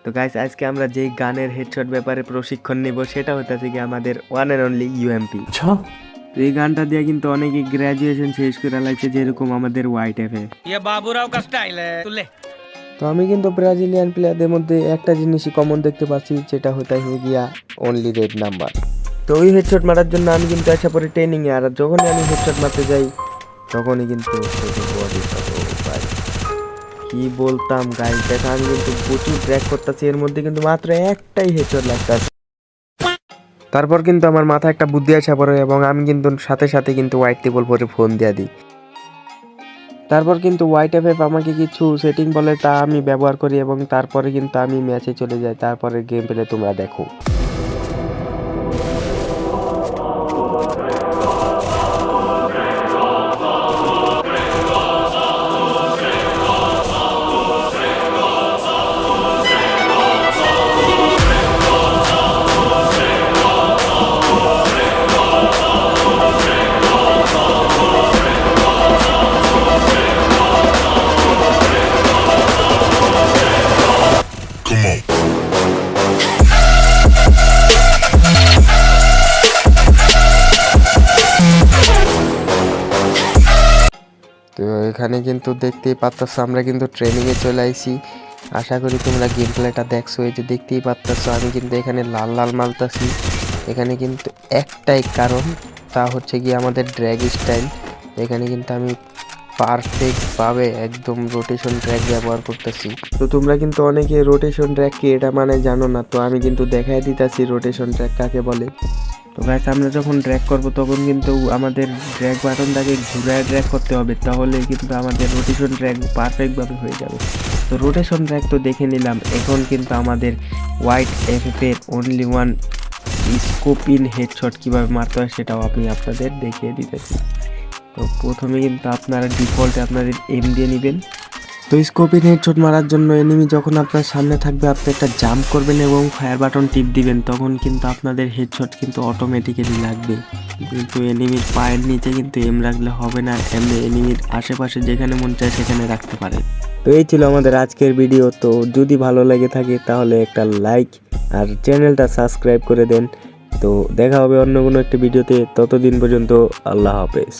তো গাইস আজকে আমরা যেই গানের হেডশট ব্যাপারে প্রশিক্ষণ নেব সেটা হচ্ছে কি আমাদের ওয়ান এন্ড অনলি ইউএমপি। আচ্ছা, তো এই গানটা দিয়ে কিন্তু অনেকে গ্র্যাজুয়েশন শেষ করে লাগছে, যেরকম আমাদের হোয়াইট এফে। ये बाबूराव का स्टाइल है तू ले। তো আমি কিন্তু ব্রাজিলিয়ান প্লেয়ারদের মধ্যে একটা জিনিসই কমন দেখতে পাচ্ছি, যেটা হতে গিয়া অনলি রেড নাম্বার। তো ওই হেডশট মারার জন্য আমি কিন্তু আশা করি ট্রেনিংয়ে, আর যখনই আমি হেডশট মারতে যাই তখনই কিন্তু কি বলতাম গাইস, দেখা আমি কিন্তু প্রচুর ট্র্যাক করতেছি, এর মধ্যে কিন্তু মাত্র একটাই হেডশট লাগতেছে। তারপর কিন্তু আমার মাথায় একটা বুদ্ধি আসা পড়ে এবং আমি কিন্তু সাথে সাথে কিন্তু হোয়াইট টেবল পরে ফোন দিয়ে দিই। তারপর কিন্তু হোয়াইট এফএফ আমাকে কিছু সেটিং বলে, তা আমি ব্যবহার করি এবং তারপরে কিন্তু আমি ম্যাচে চলে যাই। তারপরে গেম প্লে তোমরা দেখো। তো এখানে কিন্তু দেখতেই পাচ্ছ আমরা কিন্তু ট্রেনিংয়ে চলে আইছি। আশা করি তোমরা গেম প্লেটা দেখছো। এই যে দেখতেই পাচ্ছ আমি কিন্তু এখানে লাল লাল মারতাছি। এখানে কিন্তু একটাই কারণ, তা হচ্ছে কি আমাদের ড্র্যাগ স্টাইল। এখানে কিন্তু আমি পারফেক্টভাবে একদম রোটেশন ট্র্যাক ব্যবহার করতেছি। তো তোমরা কিন্তু অনেকে রোটেশন ট্র্যাক কি এটা মানে জানো না, তো আমি কিন্তু দেখাই দিতেছি রোটেশন ট্র্যাক কাকে বলে। তো গাইস আমরা যখন ড্র্যাগ করব তখন কিন্তু আমাদের ড্র্যাগ বাটনটাকে ঘুরায় ড্র্যাগ করতে হবে, তাহলে কিন্তু আমাদের রোটেশন ট্র্যাক পারফেক্টভাবে হয়ে যাবে। তো রোটেশন ট্র্যাক তো দেখে নিলাম, এখন কিন্তু আমাদের হোয়াইট এফএফ এর only one scope in headshot কীভাবে মারতে হয় সেটাও আমি আপনাদের দেখিয়ে দিতেছি। তো প্রথমে কিন্তু আপনারা ডিফল্টে আপনাদের এম দিয়ে নেবেন। তো স্কোপ ইন হেডশট মারার জন্য এনিমি যখন আপনার সামনে থাকবে আপনি একটা জাম্প করবেন এবং ফায়ার বাটন টিপ দিবেন, তখন কিন্তু আপনাদের হেডশট কিন্তু অটোমেটিক্যালি লাগবে। কিন্তু এনিমির পায়ের নিচে কিন্তু এম রাখলে হবে না, এমনি এনিমির আশেপাশে যেখানে মন চায় সেখানে রাখতে পারেন। তো এই ছিল আমাদের আজকের ভিডিও। তো যদি ভালো লেগে থাকে তাহলে একটা লাইক আর চ্যানেলটা সাবস্ক্রাইব করে দেন। তো দেখা হবে অন্য কোনো একটা ভিডিওতে, ততদিন পর্যন্ত আল্লাহ হাফেজ।